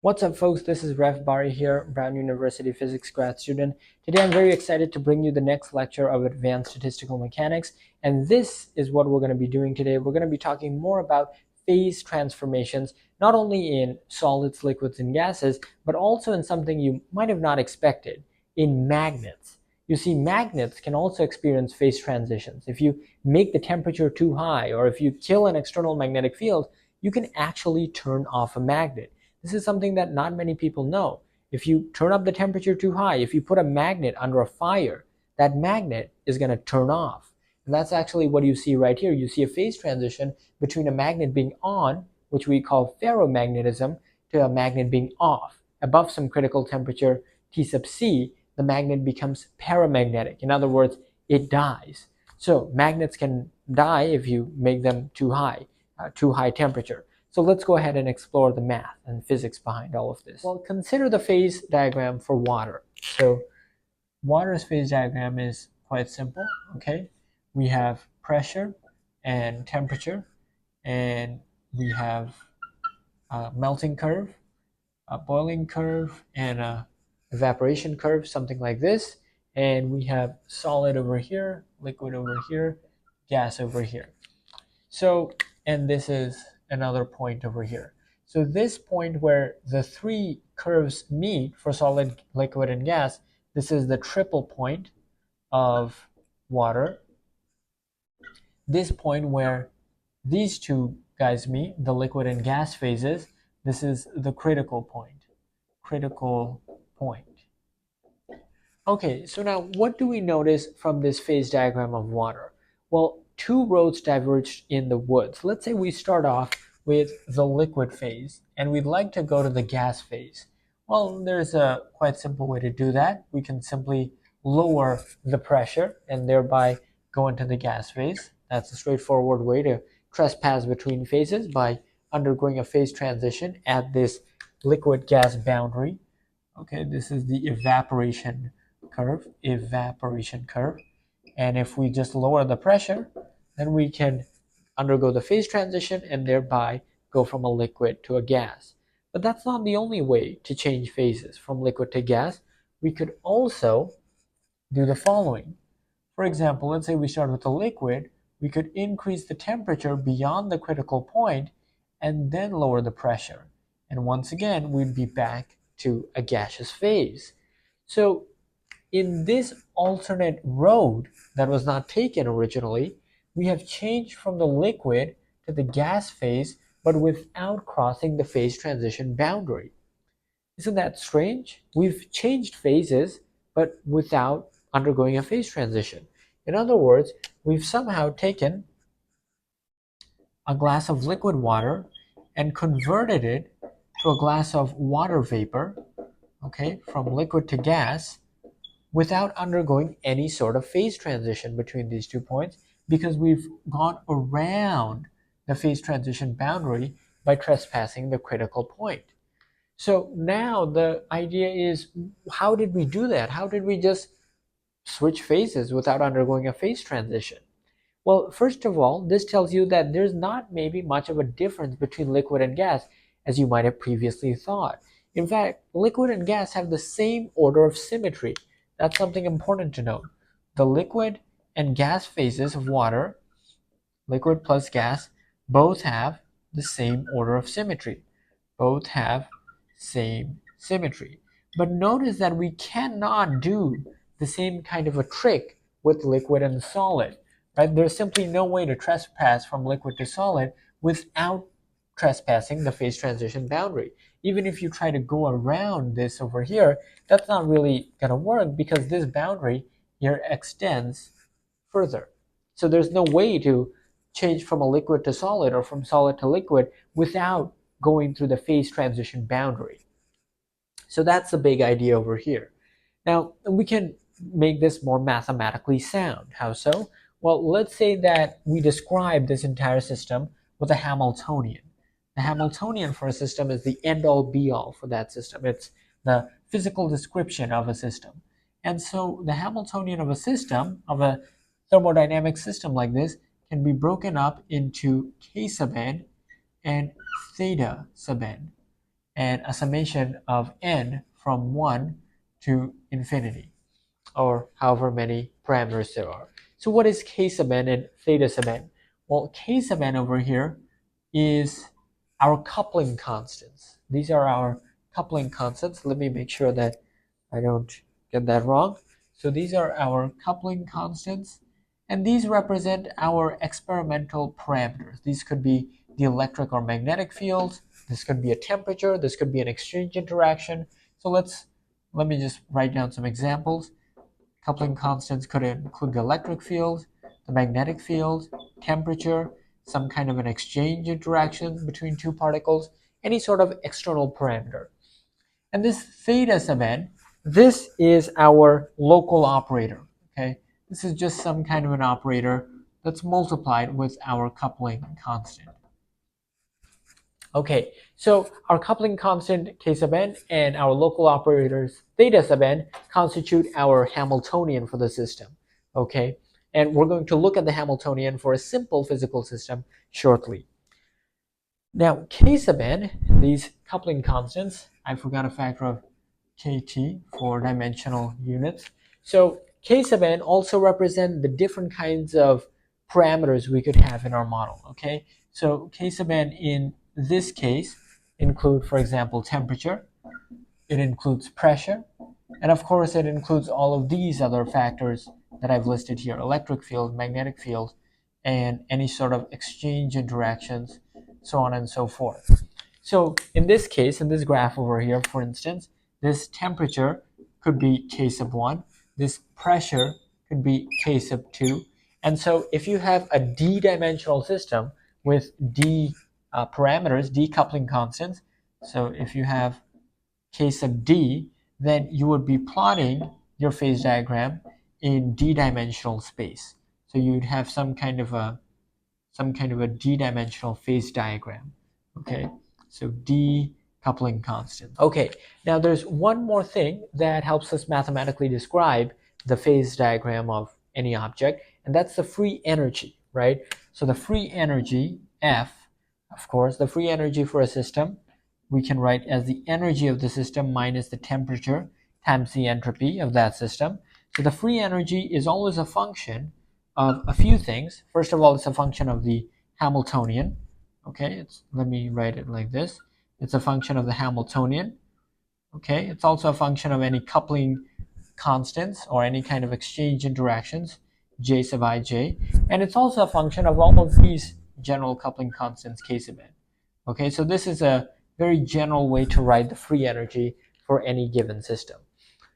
What's up, folks? This is Rev Bari here, Brown University physics grad student. Today I'm very excited to bring you the next lecture of advanced statistical mechanics, and this is what we're going to be doing today. We're going to be talking more about phase transformations, not only in solids, liquids, and gases, but also in something you might have not expected, in magnets. You see, magnets can also experience phase transitions. If you make the temperature too high, or if you kill an external magnetic field, you can actually turn off a magnet. This is something that not many people know. If you turn up the temperature too high, if you put a magnet under a fire, that magnet is going to turn off. And that's actually what you see right here. You see a phase transition between a magnet being on, which we call ferromagnetism, to a magnet being off. Above some critical temperature, T sub C, the magnet becomes paramagnetic. In other words, it dies. So magnets can die if you make them too high temperature. So let's go ahead and explore the math and physics behind all of this. Well, consider the phase diagram for water. So water's phase diagram is quite simple, okay? We have pressure and temperature, and we have a melting curve, a boiling curve, and a evaporation curve, something like this. And we have solid over here, liquid over here, gas over here. So, and this is another point over here. So this point where the three curves meet for solid, liquid, and gas, this is the triple point of water. This point where these two guys meet, the liquid and gas phases, this is the critical point. Critical point. Okay, so now what do we notice from this phase diagram of water? Well, two roads diverged in the woods. Let's say we start off with the liquid phase and we'd like to go to the gas phase. Well, there's a quite simple way to do that. We can simply lower the pressure and thereby go into the gas phase. That's a straightforward way to trespass between phases by undergoing a phase transition at this liquid gas boundary. Okay, this is the evaporation curve. And if we just lower the pressure, then we can undergo the phase transition and thereby go from a liquid to a gas. But that's not the only way to change phases from liquid to gas. We could also do the following. For example, let's say we start with a liquid, we could increase the temperature beyond the critical point and then lower the pressure. And once again, we'd be back to a gaseous phase. So in this alternate road that was not taken originally, we have changed from the liquid to the gas phase, but without crossing the phase transition boundary. Isn't that strange? We've changed phases, but without undergoing a phase transition. In other words, we've somehow taken a glass of liquid water and converted it to a glass of water vapor, okay, from liquid to gas, without undergoing any sort of phase transition between these 2 points, because we've gone around the phase transition boundary by trespassing the critical point. So now the idea is, how did we do that? How did we just switch phases without undergoing a phase transition? Well, first of all, this tells you that there's not maybe much of a difference between liquid and gas as you might have previously thought. In fact, liquid and gas have the same order of symmetry. That's something important to note. The liquid and gas phases of water, liquid plus gas, both have the same order of symmetry. Both have same symmetry. But notice that we cannot do the same kind of a trick with liquid and solid. Right? There's simply no way to trespass from liquid to solid without trespassing the phase transition boundary. Even if you try to go around this over here, that's not really going to work because this boundary here extends further. So there's no way to change from a liquid to solid or from solid to liquid without going through the phase transition boundary. So that's the big idea over here. Now, we can make this more mathematically sound. How so? Well, let's say that we describe this entire system with a Hamiltonian. The Hamiltonian for a system is the end-all be-all for that system. It's the physical description of a system. And so the Hamiltonian of a system, of a thermodynamic system like this, can be broken up into K sub n and theta sub n. and a summation of n from 1 to infinity, or however many parameters there are. So what is k sub n and theta sub n? Well, k sub n over here is our coupling constants. These are our coupling constants. Let me make sure that I don't get that wrong. So these are our coupling constants, and these represent our experimental parameters. These could be the electric or magnetic fields. This could be a temperature. This could be an exchange interaction. So let me just write down some examples. Coupling constants could include the electric field, the magnetic field, temperature, some kind of an exchange interaction between two particles, any sort of external parameter. And this theta sub n, this is our local operator. Okay, this is just some kind of an operator that's multiplied with our coupling constant. Okay, so our coupling constant k sub n and our local operators theta sub n constitute our Hamiltonian for the system. Okay, and we're going to look at the Hamiltonian for a simple physical system shortly. Now, k sub n, these coupling constants, I forgot a factor of kt for dimensional units. So k sub n also represent the different kinds of parameters we could have in our model. Okay, so k sub n in this case include, for example, temperature, it includes pressure, and of course it includes all of these other factors that I've listed here: electric field, magnetic field, and any sort of exchange interactions, so on and so forth. So in this case, in this graph over here, for instance, this temperature could be k sub 1, this pressure could be k sub 2, and so if you have a d-dimensional system with d parameters, d coupling constants, so if you have k sub d, then you would be plotting your phase diagram in d-dimensional space. So you'd have some kind of a d-dimensional phase diagram. Okay, so d coupling constant. Okay, now there's one more thing that helps us mathematically describe the phase diagram of any object, and that's the free energy, right? So the free energy, F, of course, the free energy for a system, we can write as the energy of the system minus the temperature times the entropy of that system. So the free energy is always a function of a few things. First of all, it's a function of the Hamiltonian. Okay, let me write it like this. It's a function of the Hamiltonian. Okay, it's also a function of any coupling constants or any kind of exchange interactions, j sub ij, and it's also a function of all of these general coupling constants, k sub n. Okay, so this is a very general way to write the free energy for any given system.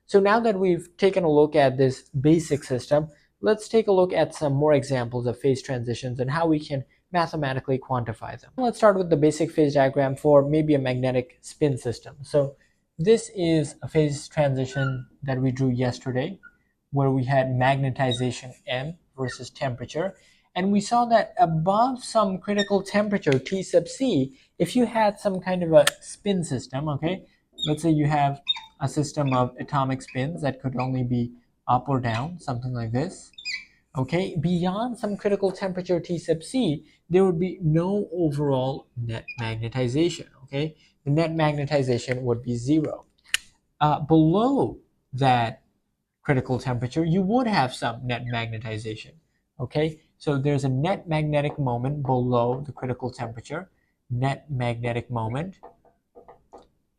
So now that we've taken a look at this basic system, let's take a look at some more examples of phase transitions and how we can mathematically quantify them. Let's start with the basic phase diagram for maybe a magnetic spin system. So this is a phase transition that we drew yesterday, where we had magnetization M versus temperature. And we saw that above some critical temperature, T sub C, if you had some kind of a spin system, okay, let's say you have a system of atomic spins that could only be up or down, something like this. Okay, beyond some critical temperature T sub C, there would be no overall net magnetization. Okay, the net magnetization would be zero. Below that critical temperature, you would have some net magnetization. Okay, so there's a net magnetic moment below the critical temperature, net magnetic moment.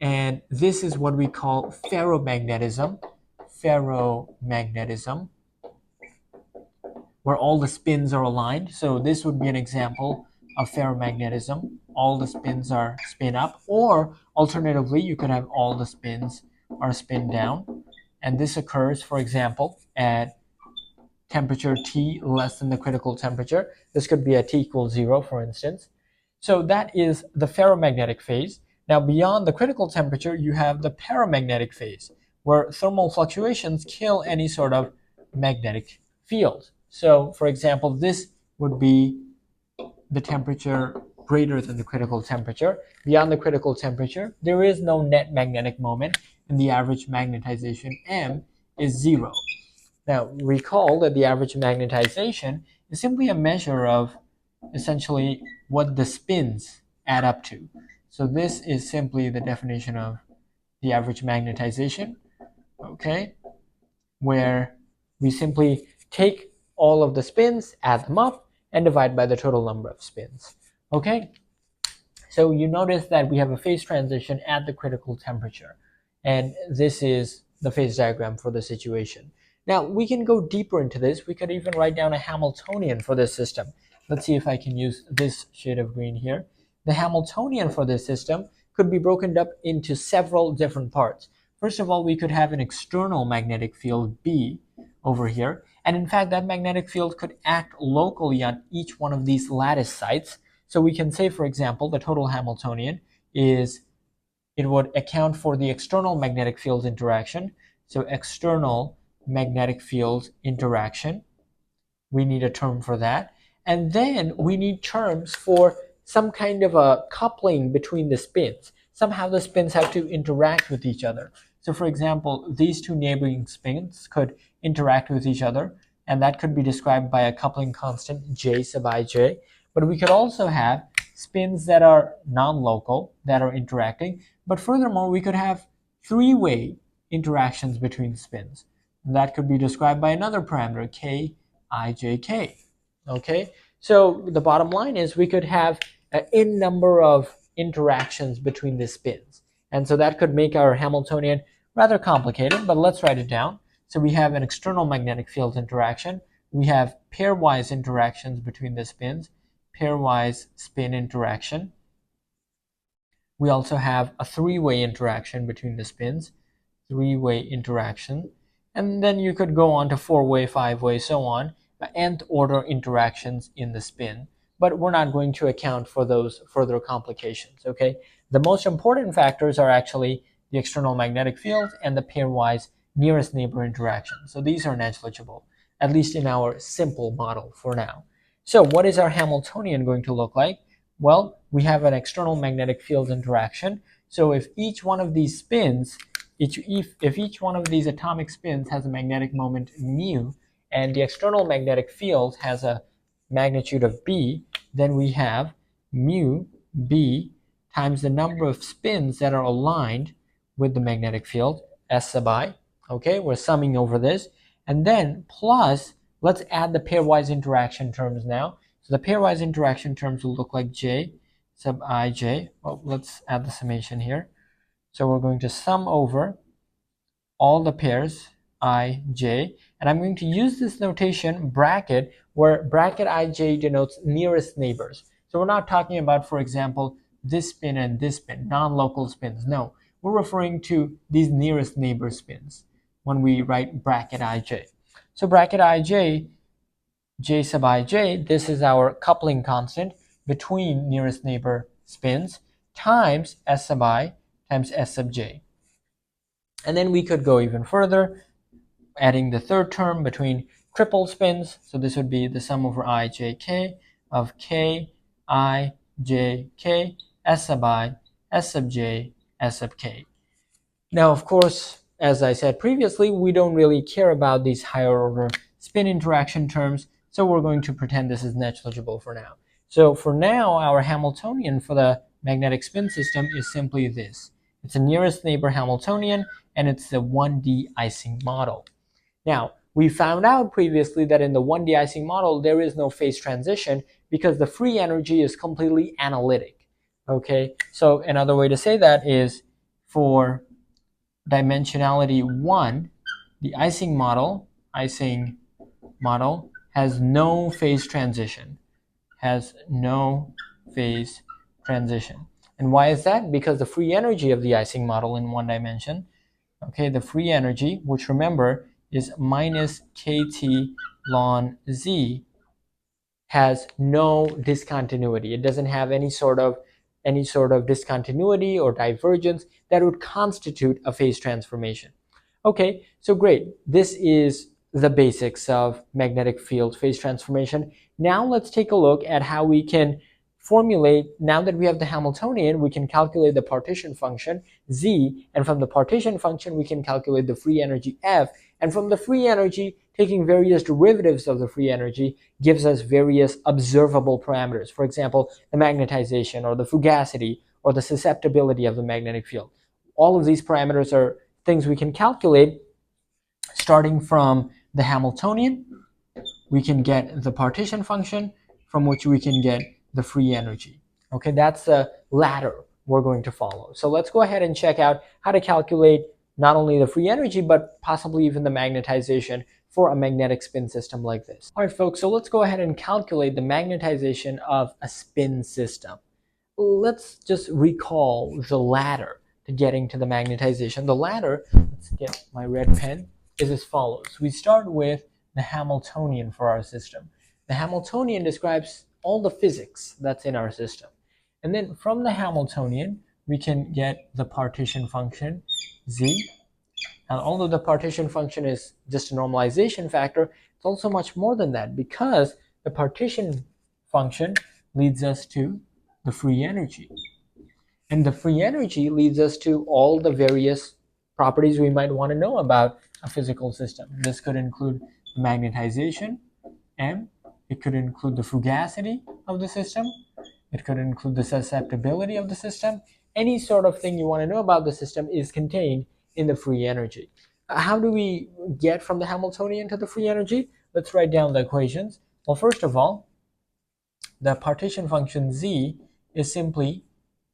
And this is what we call ferromagnetism, where all the spins are aligned. So this would be an example of ferromagnetism. All the spins are spin up, or alternatively, you could have all the spins are spin down. And this occurs, for example, at temperature T less than the critical temperature. This could be at T equals 0, for instance. So that is the ferromagnetic phase. Now, beyond the critical temperature, you have the paramagnetic phase, where thermal fluctuations kill any sort of magnetic field. So, for example, this would be the temperature greater than the critical temperature. Beyond the critical temperature, there is no net magnetic moment, and the average magnetization M is 0. Now, recall that the average magnetization is simply a measure of essentially what the spins add up to. So this is simply the definition of the average magnetization, okay, where we simply take all of the spins, add them up, and divide by the total number of spins. Okay, so you notice that we have a phase transition at the critical temperature, and this is the phase diagram for the situation. Now we can go deeper into this. We could even write down a Hamiltonian for this system. Let's see if I can use this shade of green here. The Hamiltonian for this system could be broken up into several different parts. First of all, we could have an external magnetic field B over here, and in fact that magnetic field could act locally on each one of these lattice sites. So we can say, for example, the total Hamiltonian is, it would account for the external magnetic field interaction. So external magnetic field interaction, we need a term for that. And then we need terms for some kind of a coupling between the spins. Somehow the spins have to interact with each other. So for example, these two neighboring spins could interact with each other, and that could be described by a coupling constant J sub ij. But we could also have spins that are non-local, that are interacting. But furthermore, we could have three-way interactions between spins. And that could be described by another parameter, K ijk. Okay, so the bottom line is we could have an n number of interactions between the spins, and so that could make our Hamiltonian rather complicated, but let's write it down. So we have an external magnetic field interaction, we have pairwise interactions between the spins, pairwise spin interaction. We also have a three-way interaction between the spins, three-way interaction, and then you could go on to four-way, five-way, so on, nth order interactions in the spin, but we're not going to account for those further complications, okay? The most important factors are actually the external magnetic field and the pairwise nearest neighbor interaction. So these are negligible, at least in our simple model for now. So what is our Hamiltonian going to look like? Well, we have an external magnetic field interaction. So if each one of these spins, if each one of these atomic spins has a magnetic moment mu, and the external magnetic field has a magnitude of B, then we have mu B times the number of spins that are aligned with the magnetic field, S sub I. Okay, we're summing over this. And then plus, let's add the pairwise interaction terms now. So the pairwise interaction terms will look like J sub ij. Well, let's add the summation here. So we're going to sum over all the pairs ij, and I'm going to use this notation bracket, where bracket ij denotes nearest neighbors. So we're not talking about, for example, this spin and this spin, non-local spins. No, we're referring to these nearest neighbor spins when we write bracket ij. So bracket ij, J sub ij, this is our coupling constant between nearest neighbor spins, times S sub I times S sub j. And then we could go even further, adding the third term between triple spins. So this would be the sum over ijk of k, I, j, k, S sub I, S sub j, S sub k. Now, of course, as I said previously, we don't really care about these higher order spin interaction terms, so we're going to pretend this is negligible for now. So for now, our Hamiltonian for the magnetic spin system is simply this. It's a nearest neighbor Hamiltonian, and it's the 1D Ising model. Now, we found out previously that in the 1D Ising model, there is no phase transition because the free energy is completely analytic. Okay, so another way to say that is, for dimensionality 1, the Ising model has no phase transition. Has no phase transition. And why is that? Because the free energy of the Ising model in one dimension, okay, the free energy, which remember is minus kT ln z, has no discontinuity. It doesn't have any sort of discontinuity or divergence that would constitute a phase transformation. Okay, so great. This is the basics of magnetic field phase transformation. Now let's take a look at how we can formulate, now that we have the Hamiltonian, we can calculate the partition function z, and from the partition function we can calculate the free energy F, and from the free energy, taking various derivatives of the free energy gives us various observable parameters. For example, the magnetization or the fugacity or the susceptibility of the magnetic field. All of these parameters are things we can calculate. Starting from the Hamiltonian, we can get the partition function, from which we can get the free energy. Okay, that's the ladder we're going to follow. So let's go ahead and check out how to calculate not only the free energy, but possibly even the magnetization for a magnetic spin system like this. All right, folks, so let's go ahead and calculate the magnetization of a spin system. Let's just recall the ladder to getting to the magnetization. The ladder, let's get my red pen, is as follows. We start with the Hamiltonian for our system. The Hamiltonian describes all the physics that's in our system. And then from the Hamiltonian, we can get the partition function z. And although the partition function is just a normalization factor, it's also much more than that, because the partition function leads us to the free energy. And the free energy leads us to all the various properties we might want to know about a physical system. This could include the magnetization, M. It could include the fugacity of the system. It could include the susceptibility of the system. Any sort of thing you want to know about the system is contained in the free energy. How do we get from the Hamiltonian to the free energy? Let's write down the equations. Well, first of all, the partition function z is simply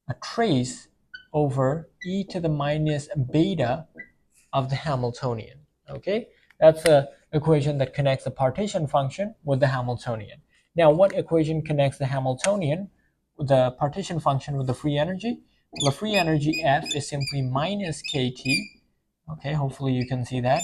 a trace over e to the minus beta of the Hamiltonian. Okay, that's an equation that connects the partition function with the Hamiltonian. Now, what equation connects the Hamiltonian, the partition function, with the free energy? Well, the free energy F is simply minus kT, okay, hopefully you can see that,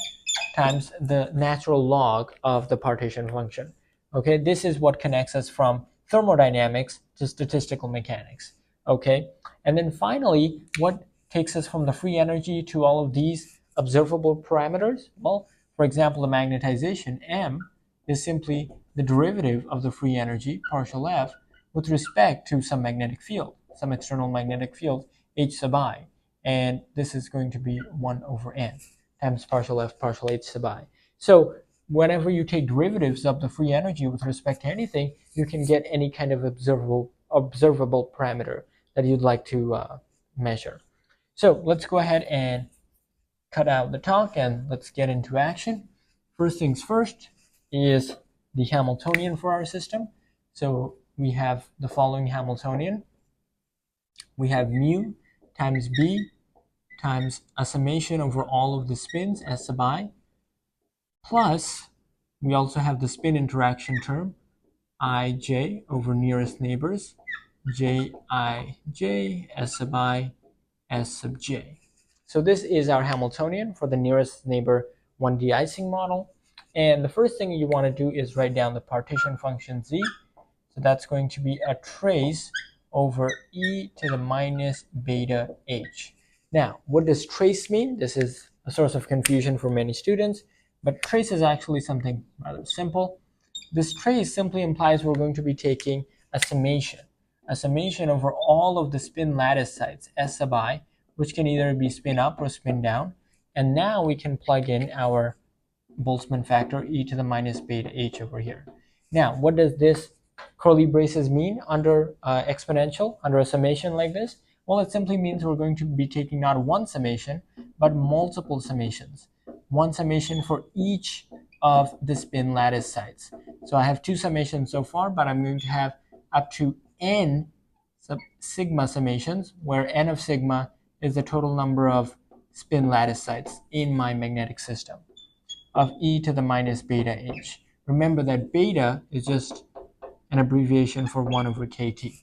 times the natural log of the partition function. Okay, this is what connects us from thermodynamics to statistical mechanics. Okay, and then finally, what takes us from the free energy to all of these observable parameters? Well, for example, the magnetization, M, is simply the derivative of the free energy, partial F, with respect to some magnetic field, some external magnetic field, H sub I. And this is going to be 1 over n times partial F partial H sub I. So whenever you take derivatives of the free energy with respect to anything, you can get any kind of observable parameter that you'd like to measure. So let's go ahead and cut out the talk and let's get into action. First things first is the Hamiltonian for our system. So we have the following Hamiltonian. We have mu times b times a summation over all of the spins, S sub I, plus we also have the spin interaction term, ij over nearest neighbors, jij, S sub I, S sub j. So this is our Hamiltonian for the nearest neighbor 1 de-Ising model. And the first thing you want to do is write down the partition function z. So that's going to be a trace over e to the minus beta h. Now, what does trace mean? This is a source of confusion for many students, but trace is actually something rather simple. This trace simply implies we're going to be taking a summation over all of the spin lattice sites, S sub I, which can either be spin up or spin down. And now we can plug in our Boltzmann factor, e to the minus beta h over here. Now, what does this curly braces mean under exponential, under a summation like this? Well, it simply means we're going to be taking not one summation, but multiple summations. One summation for each of the spin lattice sites. So I have 2 summations so far, but I'm going to have up to n sigma summations, where n of sigma is the total number of spin lattice sites in my magnetic system, of e to the minus beta h. Remember that beta is just an abbreviation for 1 over kT.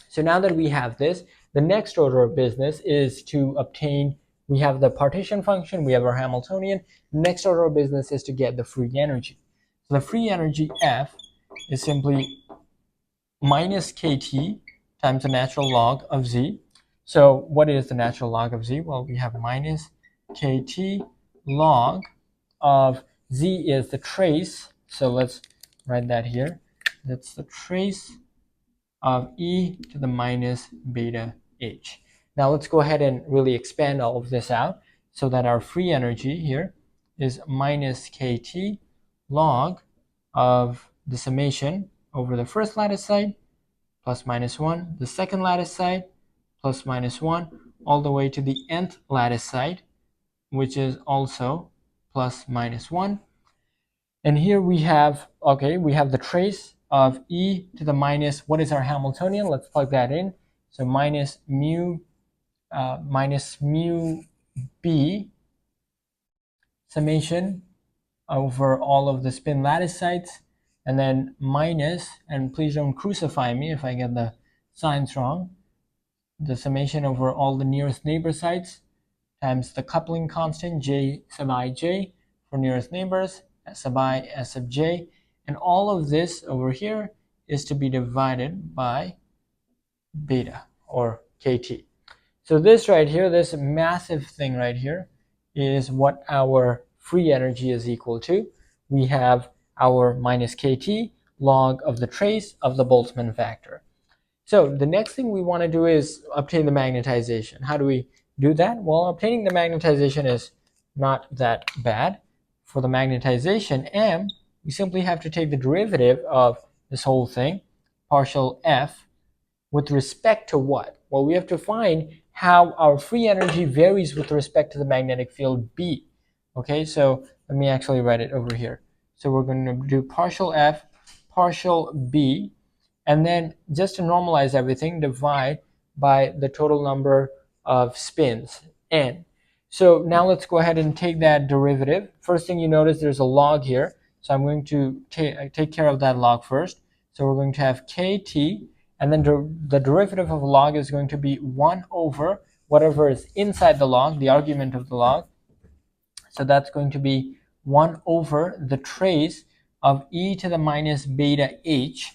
So now that we have this, the next order of business is to obtain, we have the partition function, we have our Hamiltonian. The next order of business is to get the free energy. So the free energy F is simply minus kT times the natural log of z. So what is the natural log of z? Well, we have minus kT log of z is the trace. So let's write that here. That's the trace of e to the minus beta h. Now let's go ahead and really expand all of this out so that our free energy here is minus kT log of the summation over the first lattice site plus minus 1, the second lattice side, plus minus 1, all the way to the nth lattice side, which is also plus minus 1. And here we have, okay, we have the trace of e to the minus, what is our Hamiltonian? Let's plug that in. So minus mu b summation over all of the spin lattice sites, and then minus, and please don't crucify me if I get the signs wrong, the summation over all the nearest neighbor sites times the coupling constant j sub ij for nearest neighbors, s sub I, s sub j, and all of this over here is to be divided by beta or kt. So this right here, this massive thing right here, is what our free energy is equal to. We have our minus kt log of the trace of the Boltzmann factor. So the next thing we want to do is obtain the magnetization. How do we do that? Well, obtaining the magnetization is not that bad. For the magnetization m, we simply have to take the derivative of this whole thing, partial f, with respect to what? Well, we have to find how our free energy varies with respect to the magnetic field B. Okay, so let me actually write it over here. So we're going to do partial f, partial B, and then just to normalize everything, divide by the total number of spins, n. So now let's go ahead and take that derivative. First thing you notice, there's a log here. So I'm going to take care of that log first. So we're going to have kt, and then the derivative of a log is going to be 1 over whatever is inside the log, the argument of the log. So that's going to be 1 over the trace of e to the minus beta h.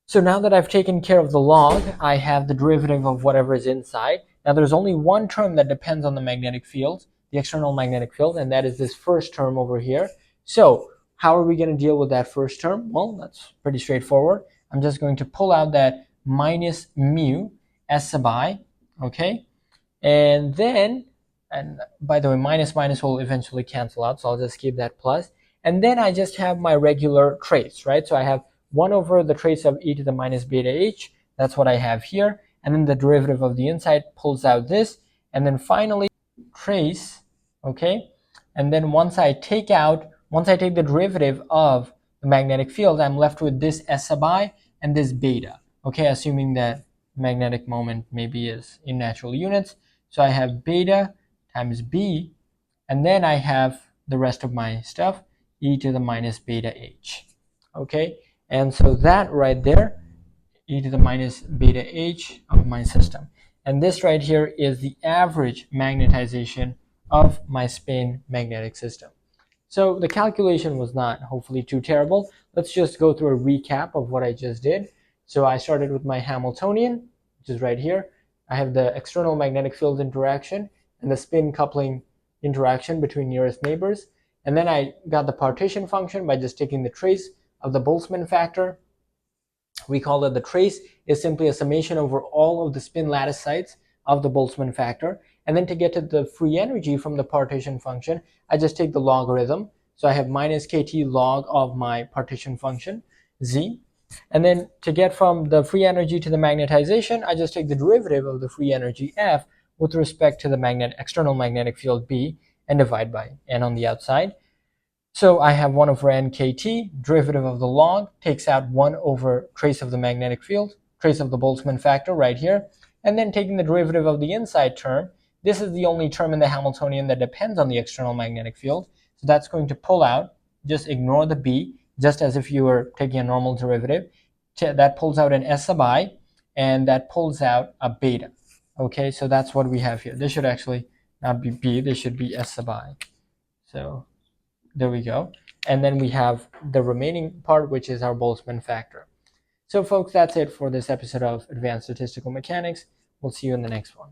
So now that I've taken care of the log, I have the derivative of whatever is inside. Now there's only one term that depends on the magnetic field, the external magnetic field, and that is this first term over here. So how are we going to deal with that first term? Well, that's pretty straightforward. I'm just going to pull out that minus mu s sub I, okay? And then, and by the way, minus minus will eventually cancel out, so I'll just keep that plus. And then I just have my regular trace, right? So I have 1 over the trace of e to the minus beta h. That's what I have here. And then the derivative of the inside pulls out this. And then finally, trace, okay? And then once I take the derivative of the magnetic field, I'm left with this s sub I and this beta, okay? Assuming that magnetic moment maybe is in natural units. So I have beta times b, and then I have the rest of my stuff, e to the minus beta h, okay? And so that right there, e to the minus beta h of my system. And this right here is the average magnetization of my spin magnetic system. So the calculation was not hopefully too terrible. Let's just go through a recap of what I just did. So I started with my Hamiltonian, which is right here. I have the external magnetic field interaction and the spin coupling interaction between nearest neighbors. And then I got the partition function by just taking the trace of the Boltzmann factor. We call it the trace is simply a summation over all of the spin lattice sites of the Boltzmann factor. And then to get to the free energy from the partition function, I just take the logarithm. So I have minus kt log of my partition function, z. And then to get from the free energy to the magnetization, I just take the derivative of the free energy f with respect to the external magnetic field B and divide by n on the outside. So I have 1 over n kt, derivative of the log, takes out 1 over trace of the magnetic field, trace of the Boltzmann factor right here, and then taking the derivative of the inside term. This is the only term in the Hamiltonian that depends on the external magnetic field. So that's going to pull out, just ignore the b, just as if you were taking a normal derivative. That pulls out an s sub I, and that pulls out a beta. Okay, so that's what we have here. This should actually not be b, this should be s sub I. So there we go. And then we have the remaining part, which is our Boltzmann factor. So folks, that's it for this episode of Advanced Statistical Mechanics. We'll see you in the next one.